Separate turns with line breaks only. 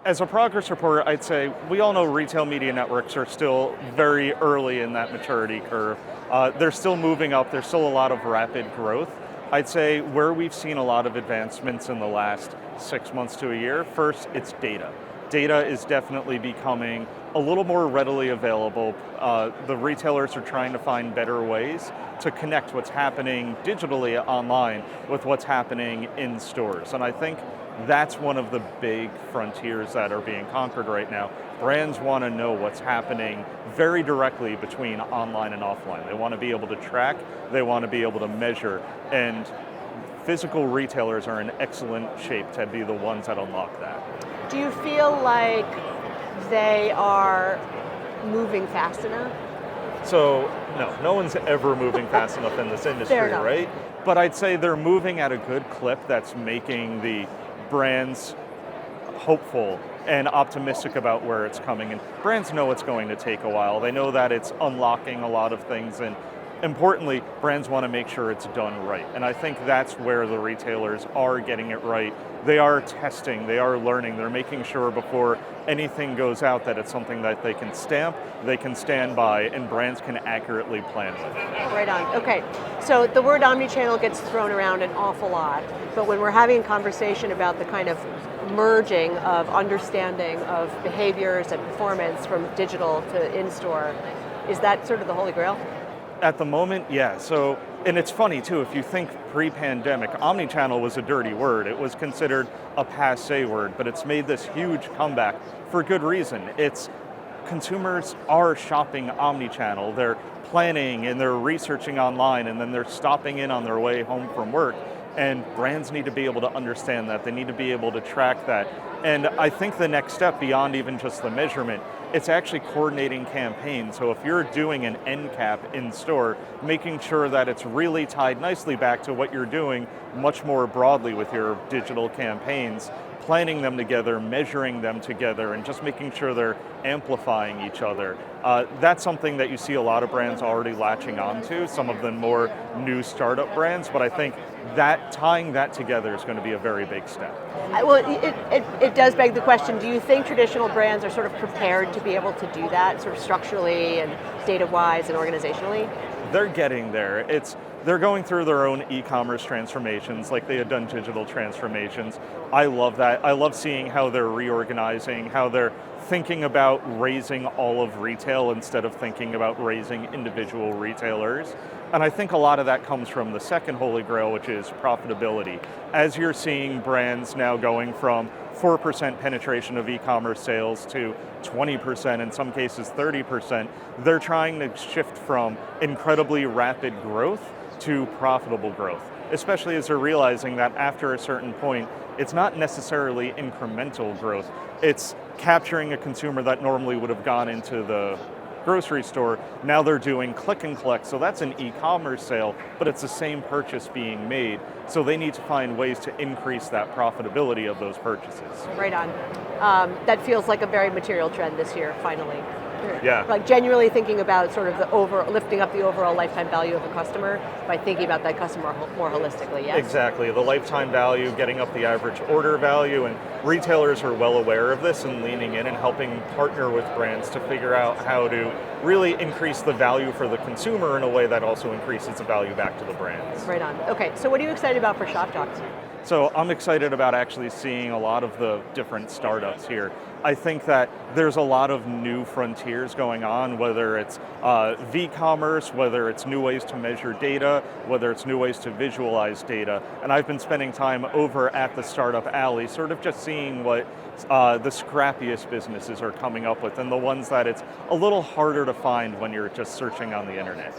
As a progress report, I'd say we all know retail media networks are still very early in that maturity curve. They're still moving up, there's still a lot of rapid growth. I'd say where we've seen a lot of advancements in the last 6 months to a year, first, it's data. Data is definitely becoming a little more readily available. The retailers are trying to find better ways to connect what's happening digitally online with what's happening in stores. And I think that's one of the big frontiers that are being conquered right now. Brands want to know what's happening very directly between online and offline. They want to be able to track, they want to be able to measure, and physical retailers are in excellent shape to be the ones that unlock that.
Do you feel like they are moving fast enough?
So, no one's ever moving fast enough in this industry, right? But I'd say they're moving at a good clip that's making the brands hopeful and optimistic about where it's coming. And brands know it's going to take a while. They know that it's unlocking a lot of things, and importantly, brands want to make sure it's done right. And I think that's where the retailers are getting it right. They are testing, they are learning, they're making sure before anything goes out that it's something that they can stamp, they can stand by, and brands can accurately plan with.
Right on. Okay, so the word omnichannel gets thrown around an awful lot, but when we're having a conversation about the kind of merging of understanding of behaviors and performance from digital to in-store, is that sort of the holy grail?
At the moment, yeah. So, and it's funny too, if you think pre-pandemic, omnichannel was a dirty word. It was considered a passé word, but it's made this huge comeback for good reason. It's consumers are shopping omnichannel. They're planning and they're researching online, and then they're stopping in on their way home from work. And brands need to be able to understand that. They need to be able to track that. And I think the next step beyond even just the measurement, it's actually coordinating campaigns. So if you're doing an end cap in store, making sure that it's really tied nicely back to what you're doing much more broadly with your digital campaigns, planning them together, measuring them together, and just making sure they're amplifying each other. That's something that you see a lot of brands already latching onto, some of them more new startup brands, but I think that tying that together is going to be a very big step.
Well, it does beg the question, do you think traditional brands are sort of prepared to be able to do that, sort of structurally and data-wise and organizationally?
They're getting there. They're going through their own e-commerce transformations like they had done digital transformations. I love that. I love seeing how they're reorganizing, how they're thinking about raising all of retail instead of thinking about raising individual retailers. And I think a lot of that comes from the second holy grail, which is profitability. As you're seeing brands now going from 4% penetration of e-commerce sales to 20%, in some cases 30%, they're trying to shift from incredibly rapid growth to profitable growth, especially as they're realizing that after a certain point, it's not necessarily incremental growth. It's capturing a consumer that normally would have gone into the grocery store. Now they're doing click and collect, so that's an e-commerce sale, but it's the same purchase being made. So they need to find ways to increase that profitability of those purchases.
Right on. That feels like a very material trend this year, finally.
Yeah.
Like genuinely thinking about sort of lifting up the overall lifetime value of a customer by thinking about that customer more holistically, yes?
Exactly, the lifetime value, getting up the average order value, and retailers are well aware of this and leaning in and helping partner with brands to figure out how to really increase the value for the consumer in a way that also increases the value back to the brands.
Right on. Okay, so what are you excited about for ShopTalk?
So I'm excited about actually seeing a lot of the different startups here. I think that there's a lot of new frontiers going on, whether it's v-commerce, whether it's new ways to measure data, whether it's new ways to visualize data. And I've been spending time over at the Startup Alley, sort of just seeing what the scrappiest businesses are coming up with and the ones that it's a little harder to find when you're just searching on the internet.